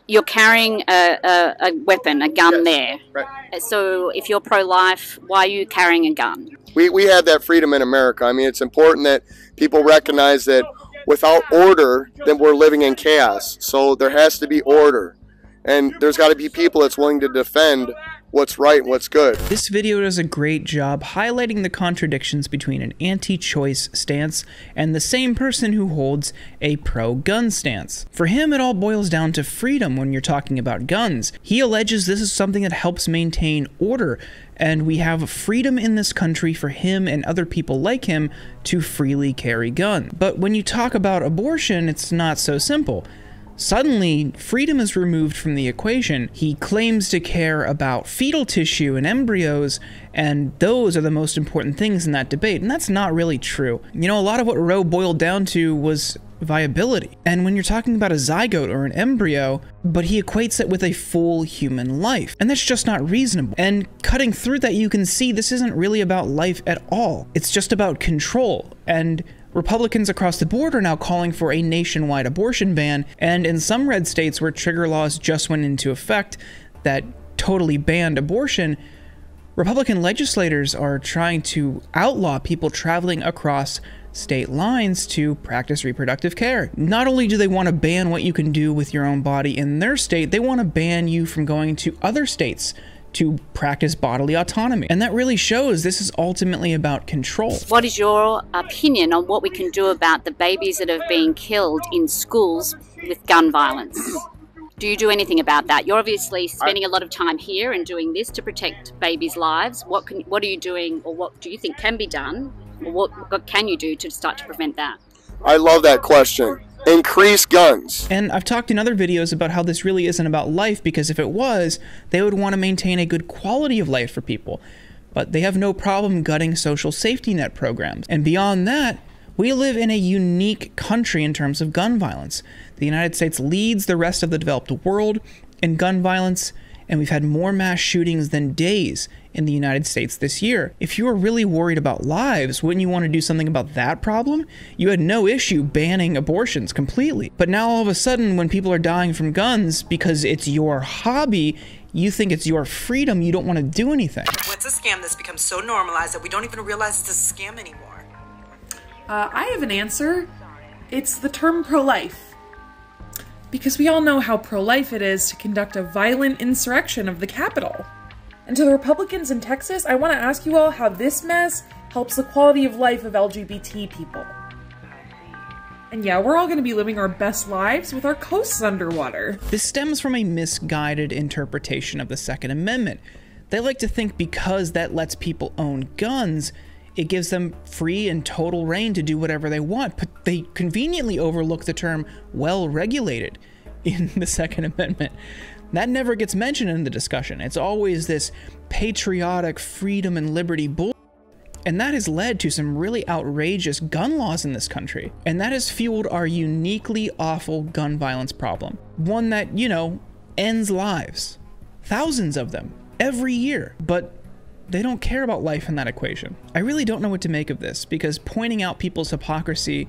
you're carrying a weapon, a gun there. Right. So if you're pro-life, why are you carrying a gun? We have that freedom in America. I mean, it's important that people recognize that without order, then we're living in chaos. So there has to be order. And there's got to be people that's willing to defend what's right and what's good. This video does a great job highlighting the contradictions between an anti-choice stance and the same person who holds a pro-gun stance. For him, it all boils down to freedom when you're talking about guns. He alleges this is something that helps maintain order, and we have freedom in this country for him and other people like him to freely carry guns. But when you talk about abortion, it's not so simple. Suddenly, freedom is removed from the equation. He claims to care about fetal tissue and embryos, and those are the most important things in that debate, and that's not really true. You know, a lot of what Roe boiled down to was viability. And when you're talking about a zygote or an embryo, but he equates it with a full human life, and that's just not reasonable. And cutting through that, you can see this isn't really about life at all. It's just about control, and Republicans across the board are now calling for a nationwide abortion ban, and in some red states where trigger laws just went into effect that totally banned abortion, Republican legislators are trying to outlaw people traveling across state lines to practice reproductive care. Not only do they want to ban what you can do with your own body in their state, they want to ban you from going to other states to practice bodily autonomy. And that really shows this is ultimately about control. What is your opinion on what we can do about the babies that have been killed in schools with gun violence? Do you do anything about that? You're obviously spending a lot of time here and doing this to protect babies' lives. What are you doing, or what do you think can be done, or what can you do to start to prevent that? I love that question. Increase guns. And I've talked in other videos about how this really isn't about life, because if it was, they would want to maintain a good quality of life for people. But they have no problem gutting social safety net programs. And beyond that, we live in a unique country in terms of gun violence. The United States leads the rest of the developed world in gun violence, and we've had more mass shootings than days in the United States this year. If you were really worried about lives, wouldn't you want to do something about that problem? You had no issue banning abortions completely. But now all of a sudden, when people are dying from guns because it's your hobby, you think it's your freedom, you don't want to do anything. What's a scam that's become so normalized that we don't even realize it's a scam anymore? I have an answer. It's the term pro-life. Because we all know how pro-life it is to conduct a violent insurrection of the Capitol. And to the Republicans in Texas, I want to ask you all how this mess helps the quality of life of LGBT people. And yeah, we're all going to be living our best lives with our coasts underwater. This stems from a misguided interpretation of the Second Amendment. They like to think because that lets people own guns, it gives them free and total reign to do whatever they want, but they conveniently overlook the term well-regulated in the Second Amendment. That never gets mentioned in the discussion. It's always this patriotic freedom and liberty bull, and that has led to some really outrageous gun laws in this country, and that has fueled our uniquely awful gun violence problem. One that, you know, ends lives. Thousands of them every year, but they don't care about life in that equation. I really don't know what to make of this, because pointing out people's hypocrisy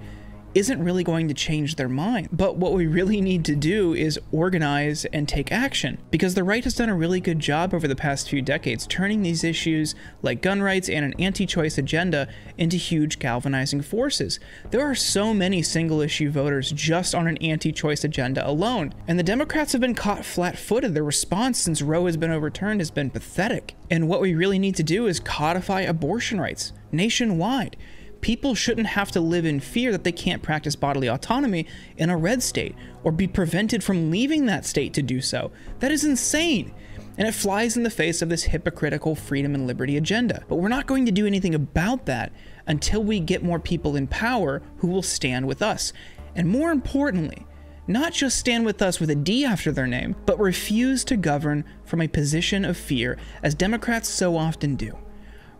isn't really going to change their mind. But what we really need to do is organize and take action, because the right has done a really good job over the past few decades turning these issues like gun rights and an anti-choice agenda into huge galvanizing forces. There are so many single-issue voters just on an anti-choice agenda alone, and the Democrats have been caught flat-footed. Their response since Roe has been overturned has been pathetic. And what we really need to do is codify abortion rights nationwide. People shouldn't have to live in fear that they can't practice bodily autonomy in a red state or be prevented from leaving that state to do so. That is insane. And it flies in the face of this hypocritical freedom and liberty agenda. But we're not going to do anything about that until we get more people in power who will stand with us. And more importantly, not just stand with us with a D after their name, but refuse to govern from a position of fear, as Democrats so often do.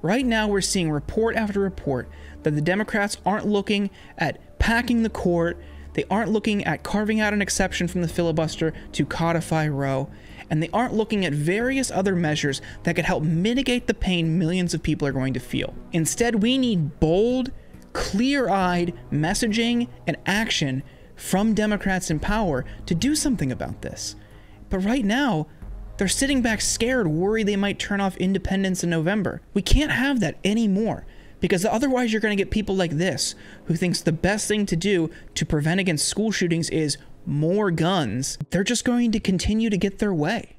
Right now, we're seeing report after report that the Democrats aren't looking at packing the court, they aren't looking at carving out an exception from the filibuster to codify Roe, and they aren't looking at various other measures that could help mitigate the pain millions of people are going to feel. Instead, we need bold, clear-eyed messaging and action from Democrats in power to do something about this. But right now, they're sitting back scared, worried they might turn off independence in November. We can't have that anymore, because otherwise you're going to get people like this, who thinks the best thing to do to prevent against school shootings is more guns. They're just going to continue to get their way.